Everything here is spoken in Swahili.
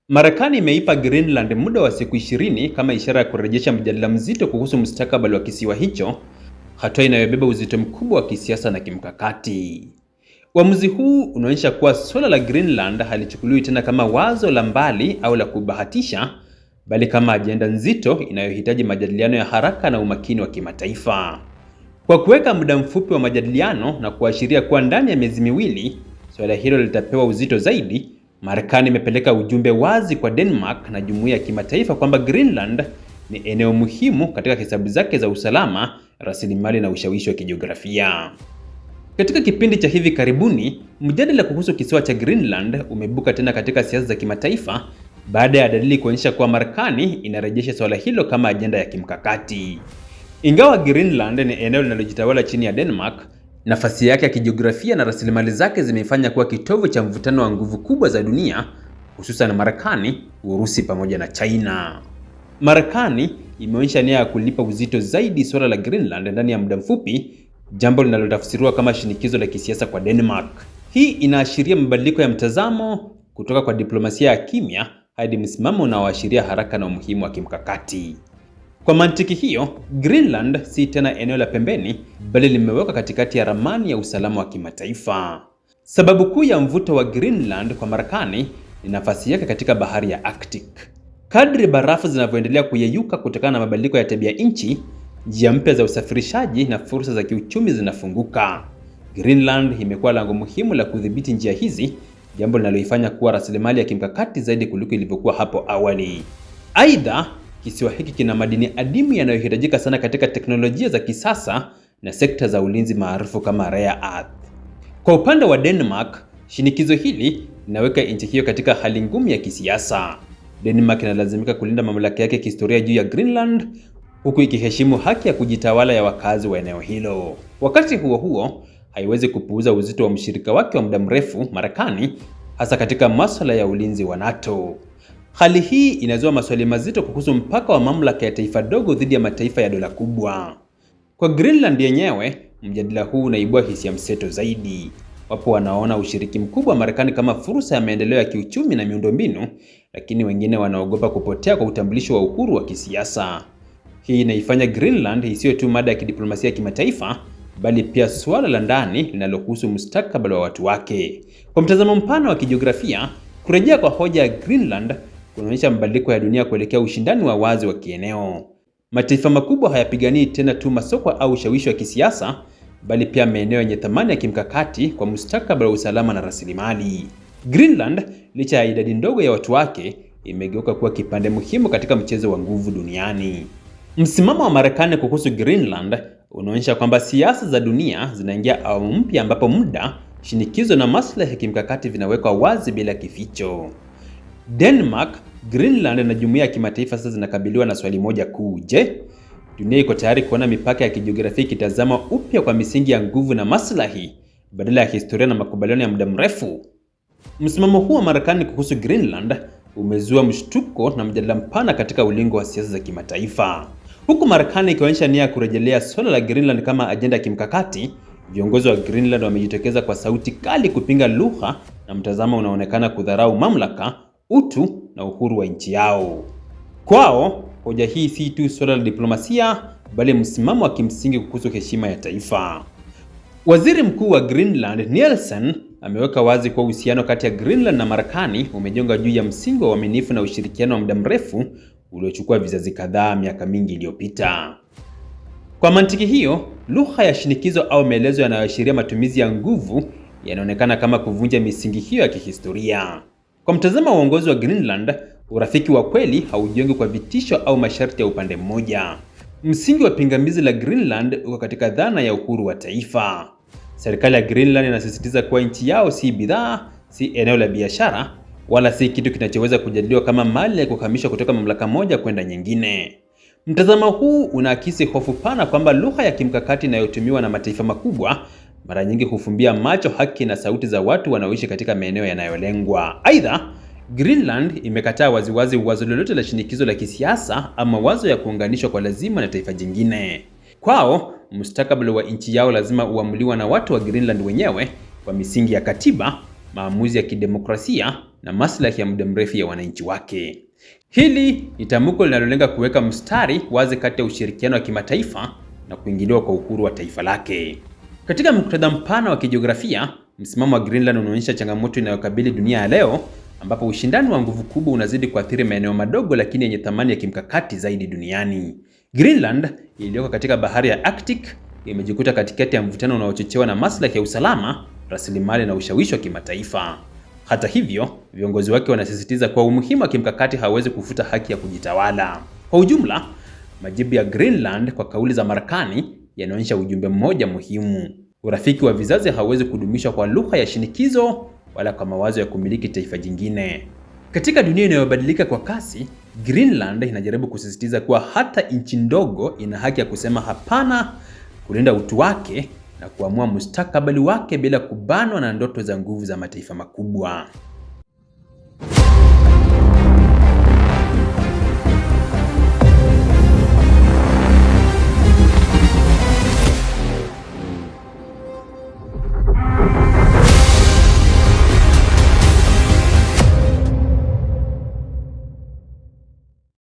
Marekani imeipa Greenland muda wa siku 20 kama ishara ya kurejesha mjadala mzito kuhusu mustakabali wa kisiwa hicho, hatua inayobeba uzito mkubwa wa kisiasa na kimkakati. Uamuzi huu unaonyesha kuwa suala la Greenland halichukuliwi tena kama wazo la mbali au la kubahatisha, bali kama ajenda nzito inayohitaji majadiliano ya haraka na umakini wa kimataifa. Kwa kuweka muda mfupi wa majadiliano na kuashiria kuwa ndani ya miezi miwili suala hilo litapewa uzito zaidi, Marekani imepeleka ujumbe wazi kwa Denmark na jumuiya ya kimataifa kwamba Greenland ni eneo muhimu katika hesabu zake za usalama, rasilimali na ushawishi wa kijiografia. Katika kipindi cha hivi karibuni, mjadala kuhusu kisiwa cha Greenland umebuka tena katika siasa za kimataifa baada ya dalili kuonyesha kuwa Marekani inarejesha swala hilo kama ajenda ya kimkakati. Ingawa Greenland ni eneo linalojitawala chini ya Denmark, nafasi yake ya kijiografia na rasilimali zake zimeifanya kuwa kitovu cha mvutano wa nguvu kubwa za dunia, hususan Marekani, Urusi pamoja na China. Marekani imeonyesha nia ya kulipa uzito zaidi suala la Greenland ndani ya muda mfupi, jambo linalotafsiriwa kama shinikizo la kisiasa kwa Denmark. Hii inaashiria mabadiliko ya mtazamo kutoka kwa diplomasia ya kimya hadi msimamo unaoashiria haraka na umuhimu wa kimkakati. Kwa mantiki hiyo, Greenland si tena eneo la pembeni, bali limewekwa katikati ya ramani ya usalama wa kimataifa. Sababu kuu ya mvuto wa Greenland kwa Marekani ni nafasi yake katika bahari ya Arctic. Kadri barafu zinavyoendelea kuyeyuka kutokana na mabadiliko ya tabia nchi, njia mpya za usafirishaji na fursa za kiuchumi zinafunguka. Greenland imekuwa lango muhimu la kudhibiti njia hizi, jambo linaloifanya kuwa rasilimali ya kimkakati zaidi kuliko ilivyokuwa hapo awali. Aidha, kisiwa hiki kina madini adimu yanayohitajika sana katika teknolojia za kisasa na sekta za ulinzi maarufu kama rare earth. Kwa upande wa Denmark, shinikizo hili linaweka nchi hiyo katika hali ngumu ya kisiasa. Denmark inalazimika kulinda mamlaka yake kihistoria juu ya Greenland, huku ikiheshimu haki ya kujitawala ya wakazi wa eneo hilo. Wakati huo huo, haiwezi kupuuza uzito wa mshirika wake wa muda mrefu, Marekani, hasa katika masuala ya ulinzi wa NATO. Hali hii inazua maswali mazito kuhusu mpaka wa mamlaka ya taifa dogo dhidi ya mataifa ya dola kubwa. Kwa Greenland yenyewe, mjadala huu unaibua hisia mseto zaidi. Wapo wanaona ushiriki mkubwa wa Marekani kama fursa ya maendeleo ya kiuchumi na miundombinu, lakini wengine wanaogopa kupotea kwa utambulisho wa uhuru wa kisiasa. Hii inaifanya Greenland isiyo tu mada ya kidiplomasia ya kimataifa, bali pia suala la ndani linalohusu mustakabali wa watu wake. Kwa mtazamo mpana wa kijiografia, kurejea kwa hoja ya Greenland kunaonyesha mabadiliko ya dunia kuelekea ushindani wa wazi wa kieneo. Mataifa makubwa hayapiganii tena tu masoko au ushawishi wa kisiasa, bali pia maeneo yenye thamani ya kimkakati kwa mustakabali wa usalama na rasilimali. Greenland, licha ya idadi ndogo ya watu wake, imegeuka kuwa kipande muhimu katika mchezo wa nguvu duniani. Msimamo wa Marekani kuhusu Greenland unaonyesha kwamba siasa za dunia zinaingia awamu mpya ambapo muda, shinikizo na maslahi ya kimkakati vinawekwa wazi bila kificho. Denmark, Greenland na jumuiya ya kimataifa sasa zinakabiliwa na swali moja kuu. Je, dunia iko tayari kuona mipaka ya kijiografia ikitazama upya kwa misingi ya nguvu na maslahi badala ya historia na makubaliano ya muda mrefu? Msimamo huu wa Marekani kuhusu Greenland umezua mshtuko na mjadala mpana katika ulingo wa siasa za kimataifa. Huku Marekani ikionyesha nia ya kurejelea suala la Greenland kama ajenda ya kimkakati, viongozi wa Greenland wamejitokeza kwa sauti kali kupinga lugha na mtazamo unaonekana kudharau mamlaka, utu na uhuru wa nchi yao. Kwao, hoja hii si tu suala la diplomasia, bali msimamo wa kimsingi kuhusu heshima ya taifa. Waziri Mkuu wa Greenland, Nielsen, ameweka wazi kuwa uhusiano kati ya Greenland na Marekani umejenga juu ya msingi wa uaminifu na ushirikiano wa muda mrefu uliochukua vizazi kadhaa miaka mingi iliyopita. Kwa mantiki hiyo, lugha ya shinikizo au maelezo yanayoashiria matumizi ya nguvu yanaonekana kama kuvunja misingi hiyo ya kihistoria. Kwa mtazamo wa uongozi wa Greenland, urafiki wa kweli haujengwi kwa vitisho au masharti ya upande mmoja. Msingi wa pingamizi la Greenland uko katika dhana ya uhuru wa taifa. Serikali ya Greenland inasisitiza kuwa nchi yao si bidhaa, si eneo la biashara, wala si kitu kinachoweza kujadiliwa kama mali ya kuhamishwa kutoka mamlaka moja kwenda nyingine. Mtazamo huu unaakisi hofu pana kwamba lugha ya kimkakati inayotumiwa na mataifa makubwa mara nyingi hufumbia macho haki na sauti za watu wanaoishi katika maeneo yanayolengwa. Aidha, Greenland imekataa waziwazi wazo lolote la shinikizo la kisiasa ama wazo ya kuunganishwa kwa lazima na taifa jingine. Kwao, mustakabali wa nchi yao lazima uamuliwa na watu wa Greenland wenyewe kwa misingi ya katiba, maamuzi ya kidemokrasia na maslahi ya muda mrefu ya wananchi wake. Hili ni tamko linalolenga kuweka mstari wazi kati ya ushirikiano wa kimataifa na kuingiliwa kwa uhuru wa taifa lake. Katika muktadha mpana wa kijiografia, msimamo wa Greenland unaonyesha changamoto inayokabili dunia ya leo, ambapo ushindani wa nguvu kubwa unazidi kuathiri maeneo madogo lakini yenye thamani ya kimkakati zaidi duniani. Greenland iliyoko katika bahari ya Arctic imejikuta katikati ya mvutano unaochochewa na maslahi ya usalama, rasilimali na ushawishi wa kimataifa. Hata hivyo, viongozi wake wanasisitiza kuwa umuhimu wa kimkakati hauwezi kufuta haki ya kujitawala. Kwa ujumla, majibu ya Greenland kwa kauli za Marekani yanaonyesha ujumbe mmoja muhimu: urafiki wa vizazi hauwezi kudumishwa kwa lugha ya shinikizo wala kwa mawazo ya kumiliki taifa jingine. Katika dunia inayobadilika kwa kasi, Greenland inajaribu kusisitiza kuwa hata nchi ndogo ina haki ya kusema hapana, kulinda utu wake na kuamua mustakabali wake bila kubanwa na ndoto za nguvu za mataifa makubwa.